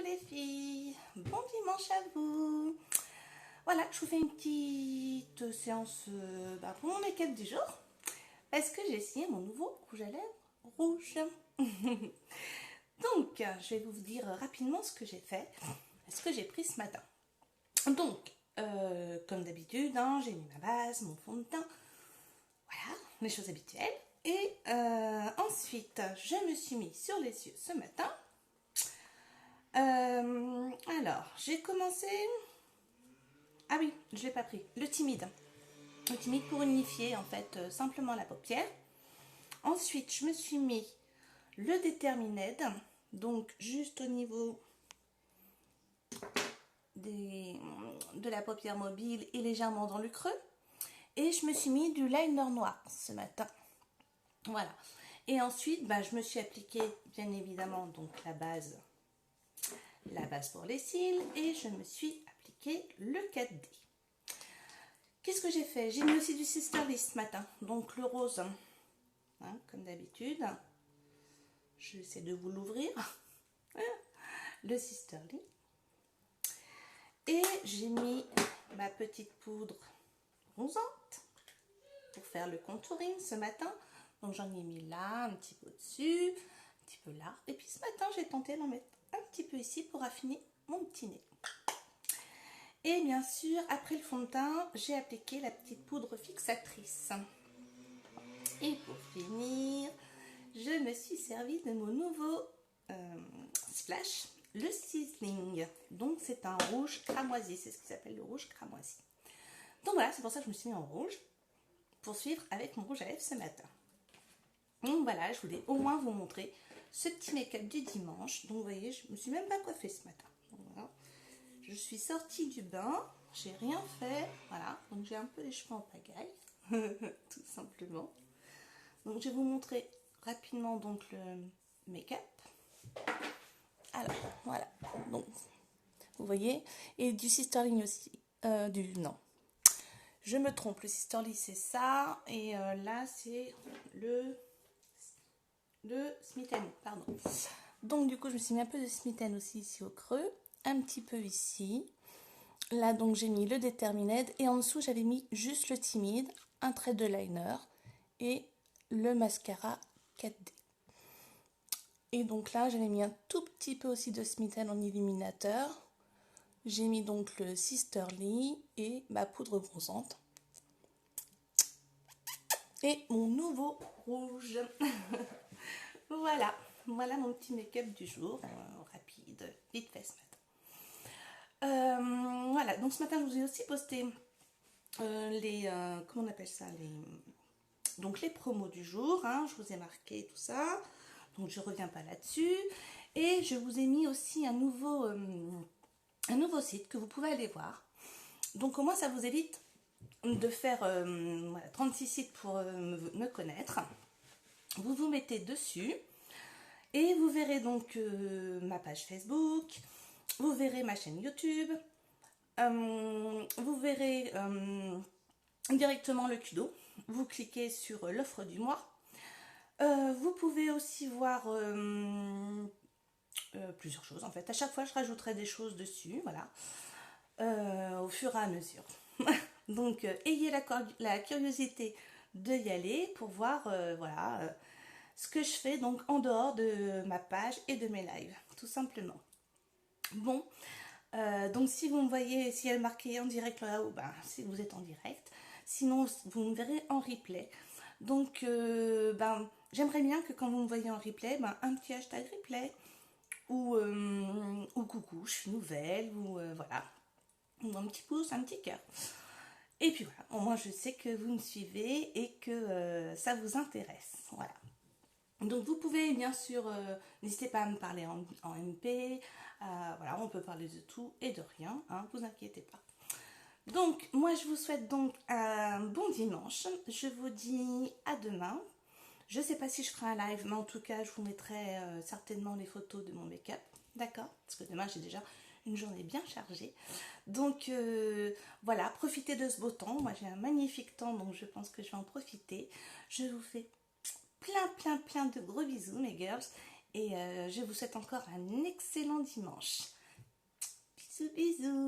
les filles, bon dimanche à vous. Voilà, je vous fais une petite séance pour mon make-up du jour parce que j'ai essayé mon nouveau rouge à lèvres rouge. Donc, je vais vous dire rapidement ce que j'ai fait, ce que j'ai pris ce matin. Donc, comme d'habitude, j'ai mis ma base, mon fond de teint, voilà, les choses habituelles. Et ensuite, je me suis mis sur les yeux ce matin. Alors, j'ai commencé... Ah oui, je ne l'ai pas pris. Le timide. Le timide pour unifier, en fait, simplement la paupière. Ensuite, je me suis mis le Determined. Donc, juste au niveau de la paupière mobile et légèrement dans le creux. Et je me suis mis du liner noir ce matin. Voilà. Et ensuite, je me suis appliqué, bien évidemment, donc la base pour les cils et je me suis appliqué le 4D. Qu'est-ce que j'ai fait? J'ai mis aussi du Sisterly ce matin, donc le rose, comme d'habitude. Je vais essayer de vous l'ouvrir. Le Sisterly. Et j'ai mis ma petite poudre bronzante pour faire le contouring ce matin. Donc j'en ai mis là, un petit peu dessus, un petit peu là. Et puis ce matin, j'ai tenté d'en mettre un petit peu ici pour affiner mon petit nez. Et bien sûr, après le fond de teint, j'ai appliqué la petite poudre fixatrice. Et pour finir, je me suis servi de mon nouveau splash, le Sizzling. Donc c'est un rouge cramoisi, c'est ce qui s'appelle le rouge cramoisi. Donc voilà, c'est pour ça que je me suis mis en rouge, pour suivre avec mon rouge à lèvres ce matin. Donc voilà, je voulais au moins vous montrer ce petit make-up du dimanche. Donc vous voyez, je ne me suis même pas coiffée ce matin. Donc, voilà. Je suis sortie du bain, j'ai rien fait, voilà, donc j'ai un peu les cheveux en pagaille, tout simplement. Donc je vais vous montrer rapidement donc le make-up. Alors voilà, donc vous voyez, et du Sisterly aussi, non, je me trompe, le Sisterly c'est ça, et là c'est le Smith & pardon. Donc du coup je me suis mis un peu de Smith & aussi ici au creux, un petit peu ici. Là donc j'ai mis le Determined et en dessous j'avais mis juste le timide, un trait de liner et le mascara 4D. Et donc là j'avais mis un tout petit peu aussi de Smith & en illuminateur. J'ai mis donc le Sisterly et ma poudre bronzante. Et mon nouveau rouge. Voilà mon petit make-up du jour, rapide, vite fait ce matin. Voilà, donc ce matin je vous ai aussi posté comment on appelle ça, donc les promos du jour, je vous ai marqué tout ça, donc je reviens pas là-dessus. Et je vous ai mis aussi un nouveau site que vous pouvez aller voir. Donc au moins ça vous évite de faire 36 sites pour me connaître. Vous vous mettez dessus et vous verrez donc ma page Facebook, vous verrez ma chaîne YouTube, vous verrez directement le Kudo. Vous cliquez sur l'offre du mois. Vous pouvez aussi voir plusieurs choses en fait. À chaque fois, je rajouterai des choses dessus, voilà, au fur et à mesure. Donc, ayez la curiosité de y aller pour voir, ce que je fais donc en dehors de ma page et de mes lives, tout simplement. Bon, donc si vous me voyez, si elle est marquée en direct là-haut, si vous êtes en direct. Sinon, vous me verrez en replay. Donc, j'aimerais bien que quand vous me voyez en replay, un petit hashtag replay ou coucou, je suis nouvelle, ou voilà, ou un petit pouce, un petit cœur. Et puis voilà, au moins je sais que vous me suivez et que ça vous intéresse. Voilà. Donc vous pouvez bien sûr, n'hésitez pas à me parler en MP, voilà, on peut parler de tout et de rien, vous inquiétez pas. Donc moi je vous souhaite donc un bon dimanche, je vous dis à demain. Je sais pas si je ferai un live, mais en tout cas je vous mettrai certainement les photos de mon make-up, d'accord? Parce que demain j'ai déjà une journée bien chargée. Donc voilà, profitez de ce beau temps, moi j'ai un magnifique temps, donc je pense que je vais en profiter. Je vous fais plein de gros bisous mes girls et je vous souhaite encore un excellent dimanche. Bisous bisous.